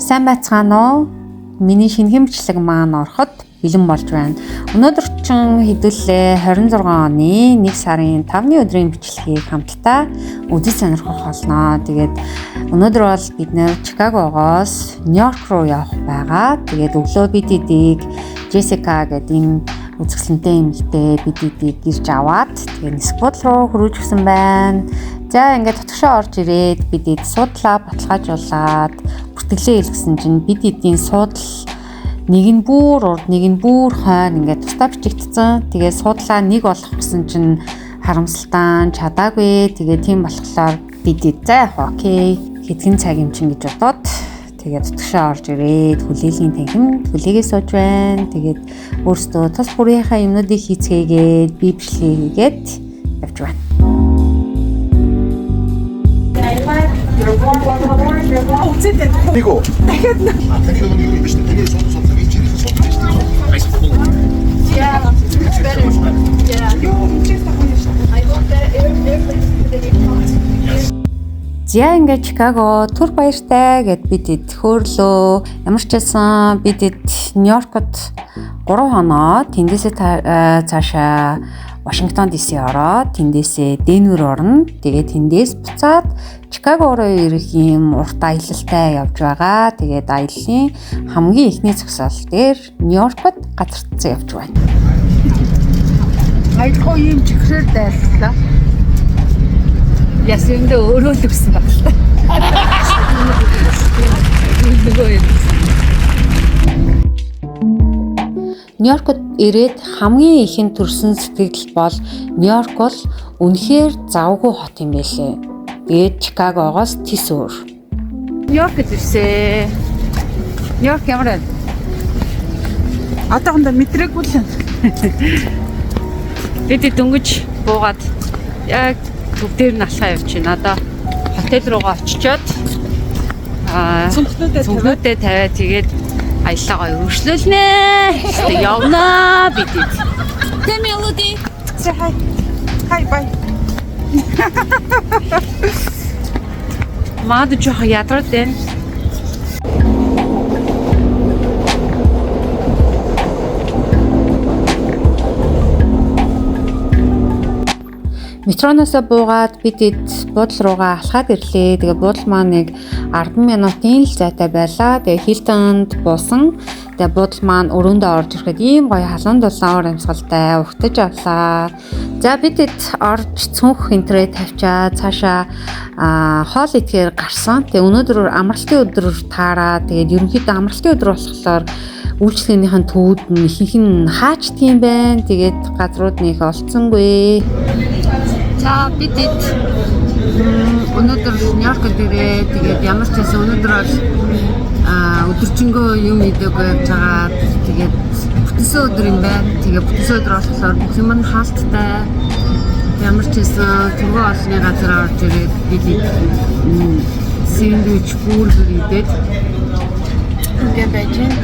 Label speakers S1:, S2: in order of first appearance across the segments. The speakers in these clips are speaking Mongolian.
S1: Сайн байцгаана уу? Миний шинэхэн бичлэг маань ороход бэлэн болж байна. Өнөөдөр чинь хэдүүлээ 26 оны 1 сарын 5-ны өдрийн бичлэгийг хамтдаа үзэж сонирхох болно. Тэгээд өнөөдөр бол бид нэр Чикагогоос Нью-Йорк руу явах байгаа. Тэгээд өглөө бид эдийг Джессика гэдэг энэ үзэсгэлэнтэй эмэгтэй бид эдийг ирж аваад тэгээд Сквот руу хөрвж гисэн байна. За ингээд тотгошоо орж ирээд бид эд суудлаа баталгаажуулаад бүртгэлээ илгэсэн чинь бид эдийн суудал нэг нь бүр урд нэг нь бүр хойно ингээд тусдаа бичигдсэн. Тэгээ суудлаа нэг болох гэсэн чинь харамсалтай чадаагүй. Тэгээ тийм болохоор бид эд за яг окей хэдхэн цаг юм чин гэж бодоод тэгээд тутгшаа орж ирээд хүлээлийн танхимд хүлээгээ сууж байна. Тэгээд өөртөө тус бүрийнхаа юмнуудыг хийцгээгээд би бичлэгээ хийгээд явж байна.
S2: Nico. Дахиад нэг юм биш үү? Тэгээ сууд хийж ирэх сууд байж таа.
S3: Yeah, it's better. Yeah. I hope that everything.
S1: За ингээд Чикаго түр баяртай гэд бид эд хөрлөө. Ямар ч байсан бид эд Нью-Йоркот 3 хоноо тэндээсээ цаашаа Вашингтон DC ороод тэндээсээ Денвер орно. Тэгээд тэндээс буцаад Чикаго руу ирэх юм урт аялалтай явж байгаа. Тэгээд аяллаа хамгийн ихний зогсоол дээр Нью-Йоркот газартсан явж байна.
S4: Аялгаа юм чихрээр дайллаа. Ясэндээ өөрөө төгсөн баг л та.
S1: Нью-Йоркот ирээд хамгийн ихэнд төрсэн сэтгэл бол Нью-Йорк бол үнэхээр завгүй хот юм байлээ. Тэгээд Чикагогоос тис өөр.
S4: Нью-Йоркт ирсэн. Нью-Йорк ямар вэ? Одоохондоо мэдрээгүй л.
S1: Бид дөнгөж буугаад яг төв дээр нь алхаа явж байна. Одоо хотел руугаа очичоод цүнхнүүдэд тавиад тэгээд аяллаагаа өргөжлүүлнэ. Тэгээд явнаа бид.
S3: Hey, Melody.
S4: Say hi. Hi, bye.
S1: Маад жоох ядраад байна. Метроноосоо буугаад бид буудлын руугаа алхаад ирлээ. Тэгээ буудлын маань нэг 10 минутын л зайтай байлаа. Тэгээ Хилтонд буусан. Тэгээ буудлын маань өрөөндөө орж ирэхэд ийм гоё халуун дулаан ор амьсгалтай угтаж авлаа. За бид орж цүнх интернет тавьчаа цаашаа хоол идэхээр гарсан. Тэгээ өнөөдөр амралтын өдрөөр таараа. Тэгээд ерөнхийдөө амралтын өдөр болохоор үйлчлэгнийхэн төвд нь ихэнх нь хаачт юм байна. Тэгээд газрууд нь их олцсонгүй. За бид өнөөдөр Нью-Йоркт ирээ. Тэгээд ямар ч байсан өнөөдөр бол өдөржингөө юм идэхгүй явж байгаа. Тэгээд бүтэнсэн өдөр юм байна. Тэгээд бүтэнсэн өдөр болохоор бүх юм нь хаалттай. Ямар ч байсан түргэн олонны газар орж ирээд бид сэндвич бургер идээд ингээд байж байна.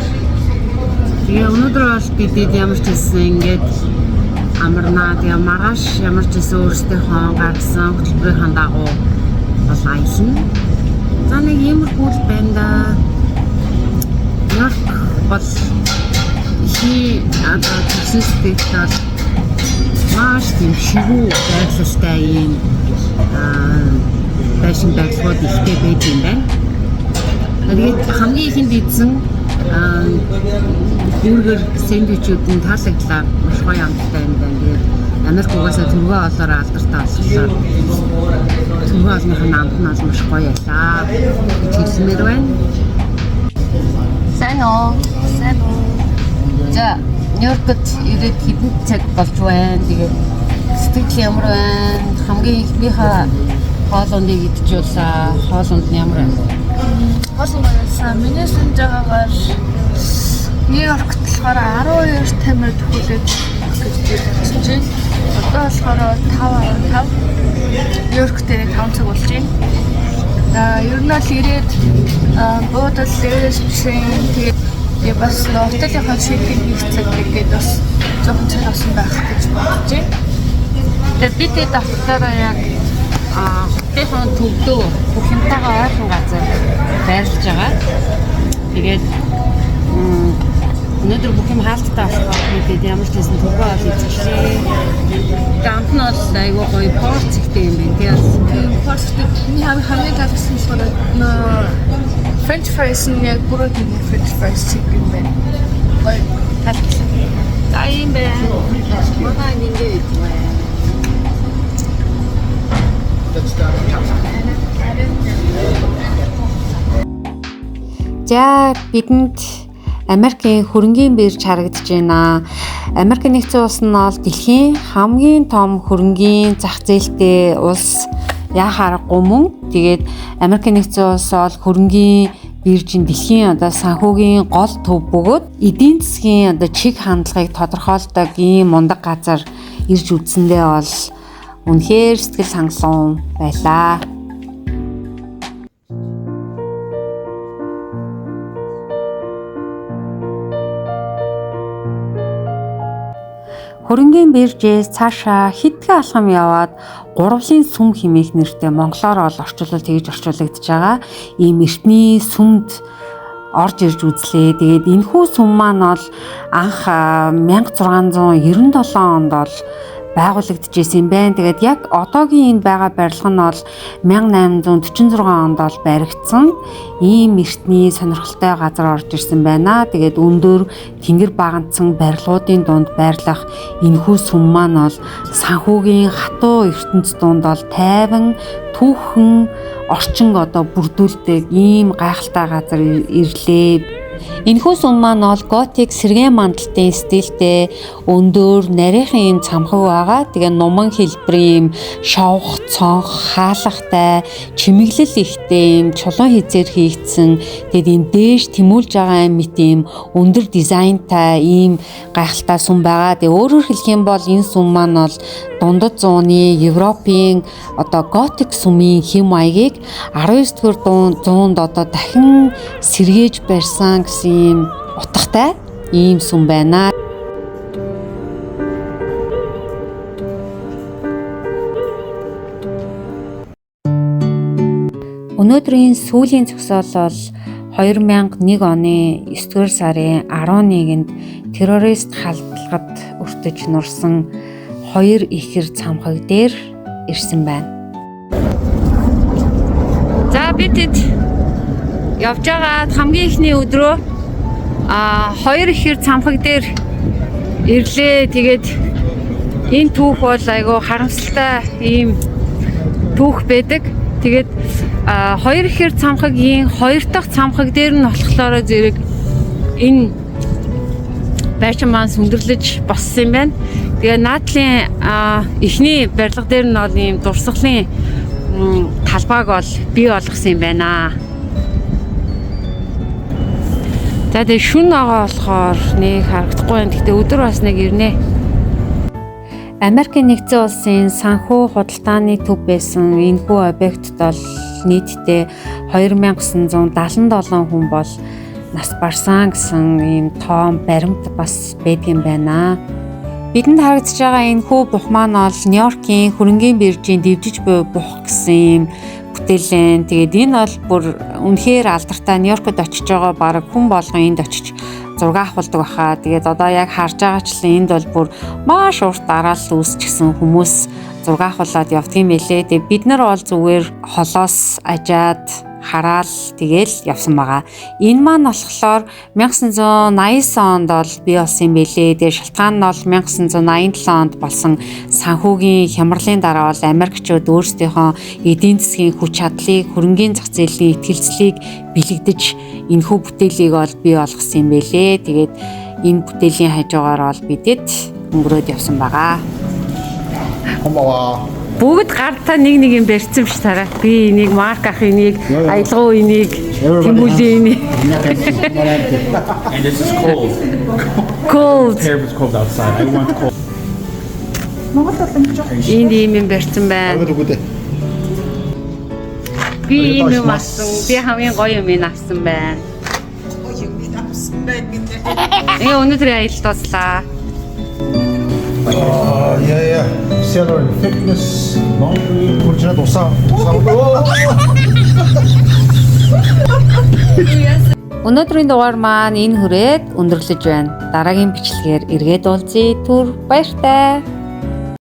S1: Тэгээ өнөөдөр бол бид ямар ч байсан ингээд амарнаа тэгээ маргааш ямар ч гэсэн өөрсдийнхөө гаргасан хөтөлбөрийн дагуу бол аялна. За нэг иймэрхүү л байна да. Нью-Йорк бол одоо төсөл сэтгэл маш тийм шигүү байдлалтай юм байшин байдлууд ихтэй байд юм байна. Тэгээд хамгийн ихэнд идсэн бургер сэндвичүүдийн таалагдлаа маш гоё амттай юм байна. Тэгээд Америк угаасаа түргэн олоор алдартай болохоор түргэн олныхын амт нь маш гоё ялаа. Хэлмээр байна.
S3: Сайн уу?
S1: За Нью-Йоркт ирээд хэдэн цаг болж байна. Тэгээд сэтгэл ямар байна? Хамгийн ихнийхээ хоолундыг идчихүүлээ. Хоолунд нь ямар байна?
S3: Хоолойсан. Миний санаж байгаагаар Нью-Йоркт болохоор 12 тамир төгөлөд гэж бодож байна. Одоо болохоор 5:15. Нью-Йорк дээр 5 цаг болж байна. Ер нь л ирээд буудал дээрээс бишэн тэгээд бас хотелийнхаа шийдвэр хийх цаг гэдэг бас жоохон цаг авсан байх гэж бодож байна. Тэгээд бид давтараа яг
S1: хотелын төвдөө бүх юмтайгаа ойрхон газар байрлаж байгаа. Тэгээд өнөөдөр бүх юм хаалттай болохоор тэгээд ямар ч байсан төргөө ол эзэлээ. Гант нь бол айгүй гоё порц ихтэй юм байна. Тэгээд
S3: Порцтэй миний хамгийн таалагдсан болохоор French fries нь яг бүрээд French fries юм байна. Гоё таалагдсан. За юм байна.
S1: манай ингээд За бидэнд Америкийн хөрөнгийн бирж харагдаж байна. Америк нэгдсэн улс нь бол дэлхийн хамгийн том хөрөнгийн зах зээлтэй улс яхаар гомөн. Тэгээд Америк нэгдсэн улс бол хөрөнгийн биржийн дэлхийн санхүүгийн гол төв бөгөөд эдийн засгийн чиг хандлагыг тодорхойлдог ийм мундаг газар ирж үзсэндээ бол үнэхээр сэтгэл хангалуун байлаа. Хөрөнгийн биржээс цаашаа хэдхэн алхам яваад гурвлын сүм хэмээх нэртэй монголоор бол тэгж орчуулагдж байгаа. Ийм эртний сүмд орж ирж үзлээ. Тэгээд энэхүү сүм маань бол анх 1697 онд бол байгуулагдчихсэн юм байна. Тэгээд яг одоогийн энд байгаа барилга нь бол 1846 онд бол баригдсан ийм эртний сонирхолтой газар орж ирсэн байна. Тэгээд өндөр тэнгэр багандсан барилгуудын дунд байрлах энэхүү сүм маань бол санхүүгийн хатуу ертөнц дунд бол тайван түүхэн орчин бүрдүүлдэг ийм гайхалтай газар ирлээ. Энэхүү сүм маань бол готик сэргээн мандалтын стилтэй өндөр нарийнхан юм цамхаг байгаа. Тэгээ нуман хэлбэрийн шовх, цонх, хаалгатай, чимэглэл ихтэй юм чулуун хизээр хийгдсэн. Тэгээд энэ дээш тэмүүлж байгаа мэт юм өндөр дизайнтай ийм гайхалтай сүм байгаа. Тэгээ өөрөөр хэлэх юм бол энэ сүм маань бол дундад зууны Европын готик сүмийн хэм маягийг 19-р зуунд дахин сэргээж барьсан гэсэн ийм утгатай ийм сүм байна. Өнөөдрийн сүүлийн зогсоол бол 2001 оны 9-р сарын 11-нд террорист халдлагад өртөж нурсан 2 ихэр цамхаг дээр ирсэн байна. За бид явж байгаа хамгийн ихний өдрөө 2 ихэр цамхаг дээр ирлээ. Тэгээд энэ түүх бол айгүй харамсалтай ийм түүх байдаг. Тэгээд 2 ихэр цамхагийн 2 дахь цамхаг дээр нь болохоор зэрэг энэ байшин маань сүндэрлэж боссон юм байна. Тэгээ наадлын эхний барилга дээр нь бол ийм дурсгалын талбайг бол бий болгосон юм байна. За тэгээ шүн байгаа болохоор нэг харагдахгүй байна. Гэхдээ өдөр бас нэг ирнэ. Америкийн нэгдсэн улсын санхүү худалдааны төв байсан энэхүү объектд бол нийтдээ 2977 хүн бол нас барсан гэсэн ийм тоон баримт бас байдгийн байна. Бидэнд харагдаж байгаа энэхүү бух маань бол Нью-Йоркийн хөрөнгийн биржийн дэвжиж буй бух гэсэн ийм бүтээлэн. Тэгээд энэ бол бүр үнэхээр алдартай. Нью-Йоркод очиж байгаа баг хүн болгон энд очиж зураг авахдаг баха. Тэгээд одоо яг харж байгаачлан энд бол бүр маш урт дараал үүсчихсэн хүмүүс зураг авахлаад явдгийм байлээ. Тэгээд бид нар бол зүгээр холоос ажаад хараал тэгэл явсан байгаа. Энэ маань болохоор 1989 онд бол бий болсон юм байлээ. Тэгээ шалтгаан нь бол 1987 онд болсон санхүүгийн хямралын дараа бол Америкчууд өөрсдийнхөө эдийн засгийн хүч чадлыг, хөрөнгийн зах зээлийн итгэлцлийг бэлэгдэж энэхүү бүтээлийг бол бий болгосон юм байлээ. Тэгээд энэ бүтээлийн хажуугаар бол бидэд өнгөрөөд явсан байгаа. Бүгд гартаа нэг юм барьсан биш тараа. Би энийг марк ах энийг аялгау энийг тэмүүлээ энийг.
S5: And this is cold.
S1: Cold.
S5: Hair was cold outside. I want cold.
S1: Энд юм барьсан байна. Би юм авсан. Би хамгийн гоё юм авсан байна. Өнөөдөр аялал дуслаа.
S2: Yeah. Cellular fitness, laundry, kurcuna dosa.
S1: Өнөөдрийн дугаар маань энэ хүрээд өндөрлөж байна. Дараагийн бичлэгээр эргээд уулзъя. Түр баяртай.